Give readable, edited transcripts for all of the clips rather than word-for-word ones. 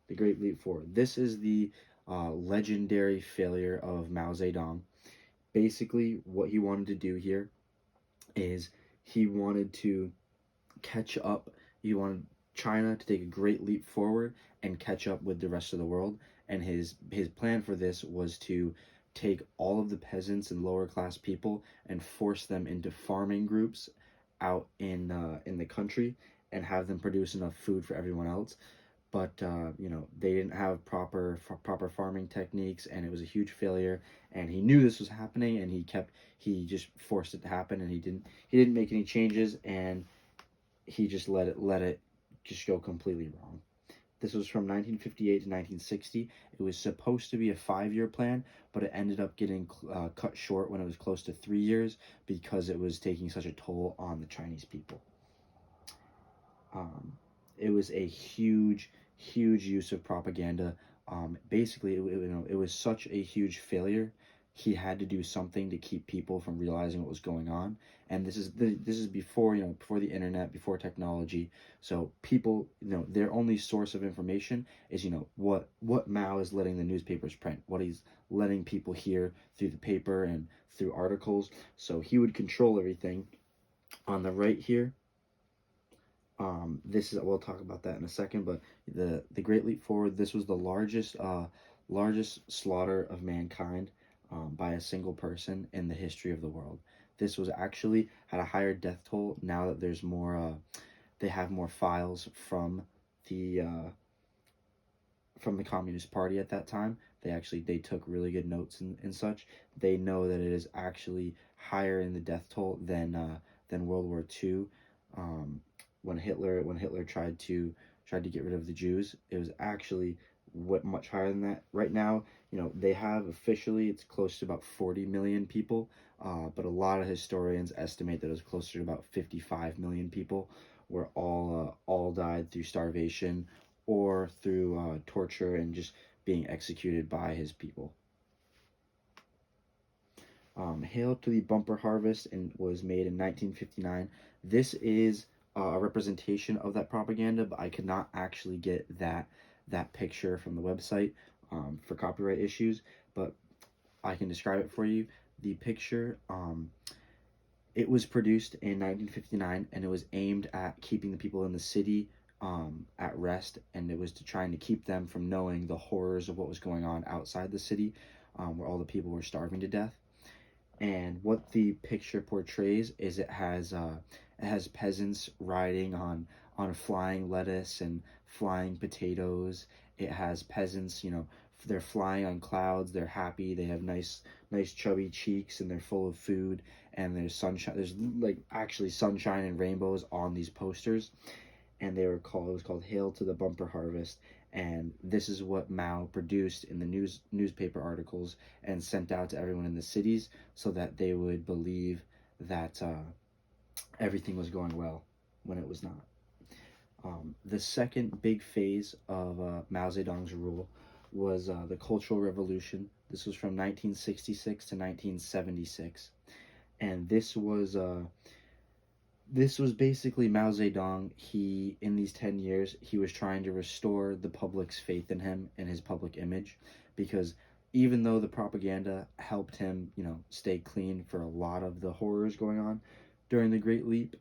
The Great Leap Forward. This is the legendary failure of Mao Zedong. Basically, what he wanted to do here is he wanted to catch up. He wanted China to take a great leap forward and catch up with the rest of the world. And his plan for this was to take all of the peasants and lower class people and force them into farming groups out in the country and have them produce enough food for everyone else. But they didn't have proper farming techniques, and it was a huge failure. And he knew this was happening, and he just forced it to happen, and he didn't make any changes, and he just let it just go completely wrong. This was from 1958 to 1960. It was supposed to be a 5-year plan, but it ended up getting cut short when it was close to 3 years because it was taking such a toll on the Chinese people. Um, it was a huge use of propaganda. Basically, it was such a huge failure. He had to do something to keep people from realizing what was going on. And this is before before the internet, before technology. So people, their only source of information is what Mao is letting the newspapers print, what he's letting people hear through the paper and through articles. So he would control everything. On the right here, this is we'll talk about that in a second, but the Great Leap Forward. This was the largest slaughter of mankind by a single person in the history of the world. This was actually had a higher death toll now that there's more. They have more files the from the Communist Party at that time. They took really good notes and such. They know that it is actually higher in the death toll than World War II. When Hitler tried to get rid of the Jews, it was actually much higher than that. Right now, they have officially it's close to about 40 million people, but a lot of historians estimate that it was closer to about 55 million people, were all died through starvation or through torture and just being executed by his people. Hail to the Bumper Harvest and was made in 1959. This is a representation of that propaganda, but I could not actually get that picture from the website for copyright issues. But I can describe it for you. The picture, it was produced in 1959, and it was aimed at keeping the people in the city at rest, and it was trying to keep them from knowing the horrors of what was going on outside the city, where all the people were starving to death. And what the picture portrays is it has peasants riding on flying lettuce and flying potatoes. It has peasants, they're flying on clouds. They're happy. They have nice chubby cheeks, and they're full of food. And there's sunshine. There's like actually sunshine and rainbows on these posters. And it was called Hail to the Bumper Harvest. And this is what Mao produced in the newspaper articles and sent out to everyone in the cities so that they would believe that everything was going well when it was not. The second big phase of Mao Zedong's rule was the Cultural Revolution. This was from 1966 to 1976, and this was basically Mao Zedong. In these 10 years, he was trying to restore the public's faith in him and his public image, because even though the propaganda helped him, stay clean for a lot of the horrors going on during the Great Leap,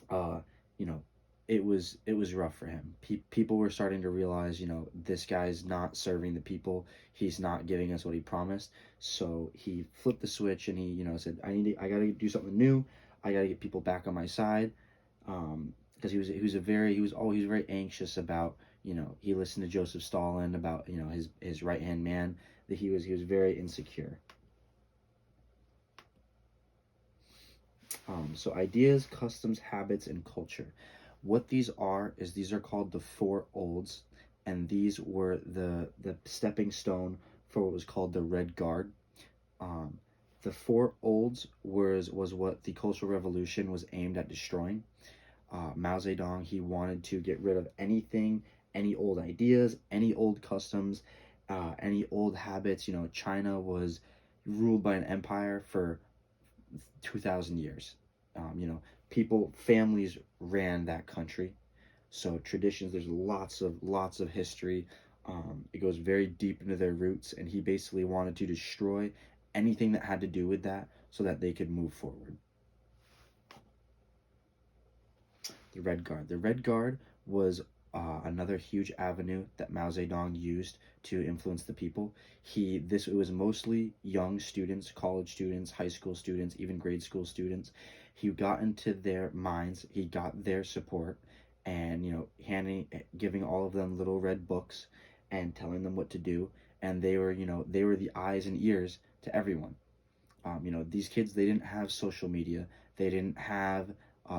uh, you know, it was rough for him. People were starting to realize, this guy's not serving the people. He's not giving us what he promised. So he flipped the switch, and he, said, I gotta do something new. I gotta get people back on my side. Because he was very anxious about, he listened to Joseph Stalin about, his right hand man, that he was very insecure. So ideas, customs, habits, and culture. What these are called the Four Olds, and these were the stepping stone for what was called the Red Guard. Um, the Four Olds was what the Cultural Revolution was aimed at destroying. Mao Zedong, he wanted to get rid of anything, any old ideas, any old customs, any old habits. China was ruled by an empire for 2,000 years. Families ran that country. So traditions, there's lots of history. It goes very deep into their roots, and he basically wanted to destroy anything that had to do with that so that they could move forward. The Red Guard. The Red Guard was another huge avenue that Mao Zedong used to influence the people. It was mostly young students, college students, high school students, even grade school students. He got into their minds. He got their support, and giving all of them little red books and telling them what to do. And they were the eyes and ears to everyone. These kids, they didn't have social media. They didn't have,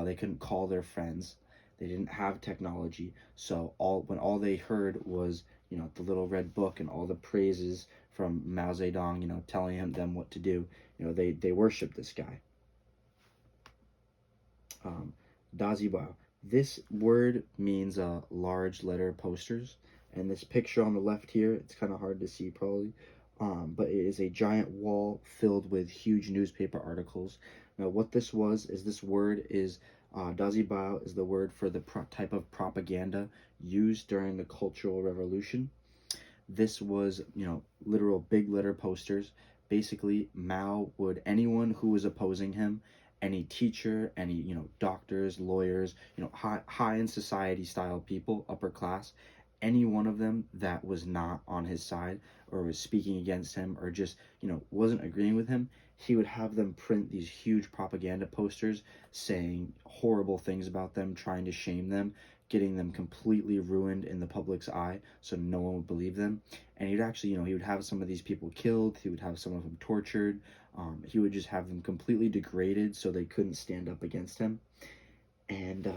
they couldn't call their friends. They didn't have technology. So when all they heard was, the little red book and all the praises from Mao Zedong, telling them what to do, they worshiped this guy. Dazibao. This word means large letter posters. And this picture on the left here, it's kind of hard to see probably, but it is a giant wall filled with huge newspaper articles. Now, what this is this word is, Dazibao is the word for the type of propaganda used during the Cultural Revolution. This was, literal big letter posters. Basically, Mao would, anyone who was opposing him, any teacher, any, doctors, lawyers, high in society style people, upper class, any one of them that was not on his side or was speaking against him or just, wasn't agreeing with him, he would have them print these huge propaganda posters saying horrible things about them, trying to shame them, getting them completely ruined in the public's eye so no one would believe them. And he'd actually, he would have some of these people killed, he would have some of them tortured, he would just have them completely degraded so they couldn't stand up against him. And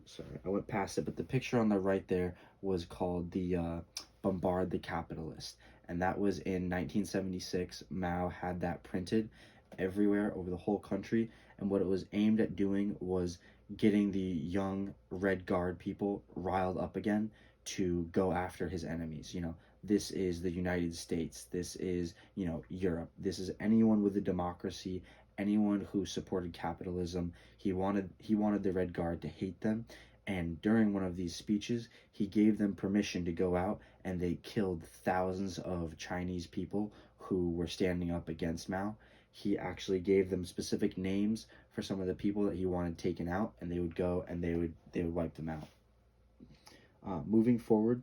sorry, I went past it, but the picture on the right there was called the Bombard the Capitalist, and that was in 1976. Mao had that printed everywhere over the whole country, and what it was aimed at doing was getting the young Red Guard people riled up again to go after his enemies. This is the United States, this is, Europe, this is anyone with a democracy, anyone who supported capitalism. He wanted the Red Guard to hate them, and during one of these speeches, he gave them permission to go out, and they killed thousands of Chinese people who were standing up against Mao. He actually gave them specific names for some of the people that he wanted taken out, and they would go and they would wipe them out. Moving forward,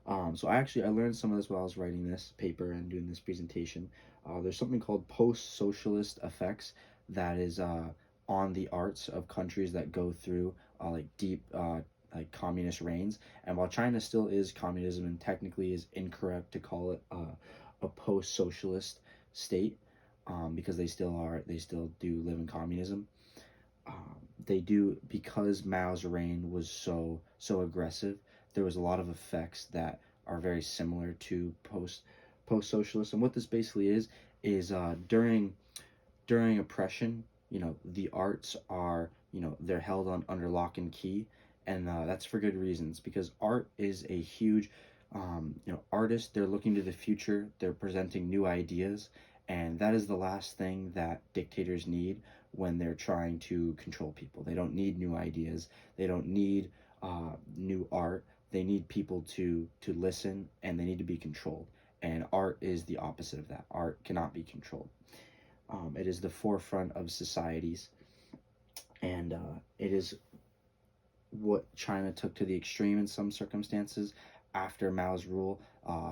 so I learned some of this while I was writing this paper and doing this presentation. There's something called post-socialist effects that is on the arts of countries that go through like deep like communist reigns. And while China still is communism and technically is incorrect to call it a post-socialist state, because they still do live in communism. They do, because Mao's reign was so aggressive. There was a lot of effects that are very similar to post-socialist. And what this basically is during oppression, the arts are, they're held under lock and key, and that's for good reasons, because art is a huge, artists, they're looking to the future, they're presenting new ideas, and that is the last thing that dictators need when they're trying to control people. They don't need new ideas, they don't need new art, they need people to listen, and they need to be controlled. And art is the opposite of that. Art cannot be controlled. It is the forefront of societies, and it is what China took to the extreme in some circumstances. After Mao's rule,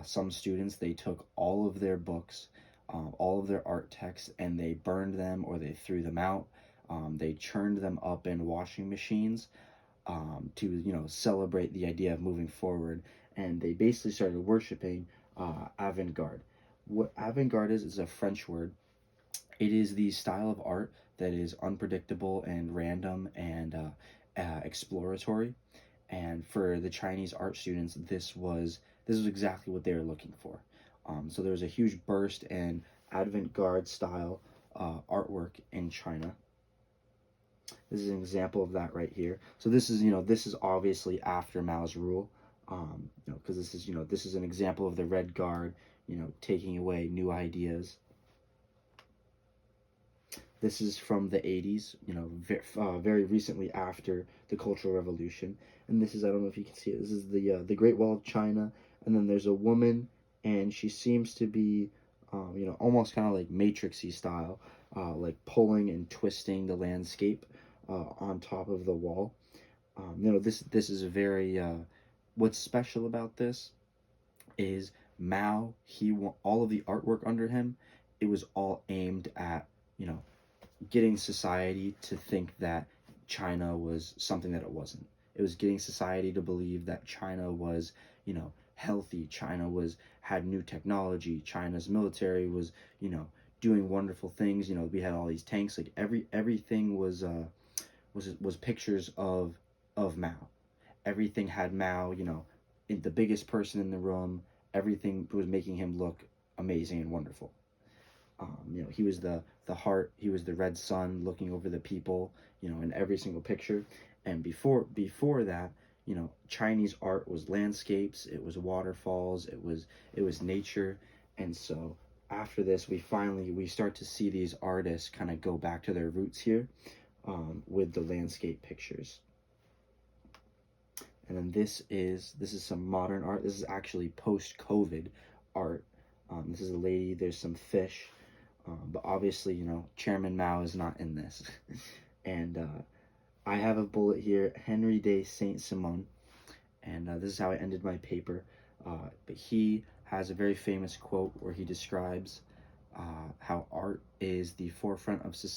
some students, they took all of their books, all of their art texts, and they burned them or they threw them out. They churned them up in washing machines to celebrate the idea of moving forward, and they basically started worshiping avant-garde. What avant-garde is a French word. It is the style of art that is unpredictable and random and exploratory. And for the Chinese art students, this was exactly what they were looking for. So there was a huge burst in avant-garde style artwork in China. This is an example of that right here. So this is obviously after Mao's rule, because this is an example of the Red Guard, taking away new ideas. This is from the 80s, you know, very recently after the Cultural Revolution. And this is, I don't know if you can see it, this is the Great Wall of China. And then there's a woman, and she seems to be, you know, almost kind of like Matrixy style, like pulling and twisting the landscape on top of the wall. You know, this is a very, what's special about this is Mao, all of the artwork under him, it was all aimed at, you know, getting society to think that China was something that it wasn't. It was getting society to believe that China was, you know, healthy. China had new technology. China's military was, you know, doing wonderful things. You know, we had all these tanks. Like everything was pictures of Mao. Everything had Mao. You know, the biggest person in the room. Everything was making him look amazing and wonderful. You know, he was the heart. He was the red sun looking over the people. You know, in every single picture. And before that, you know, Chinese art was landscapes. It was waterfalls. It was nature. And so after this, we start to see these artists kind of go back to their roots here, with the landscape pictures. And then this is some modern art. This is actually post-COVID art. This is a lady. There's some fish. But obviously, you know, Chairman Mao is not in this. And I have a bullet here, Henry de Saint-Simon. And this is how I ended my paper. But he has a very famous quote where he describes how art is the forefront of society.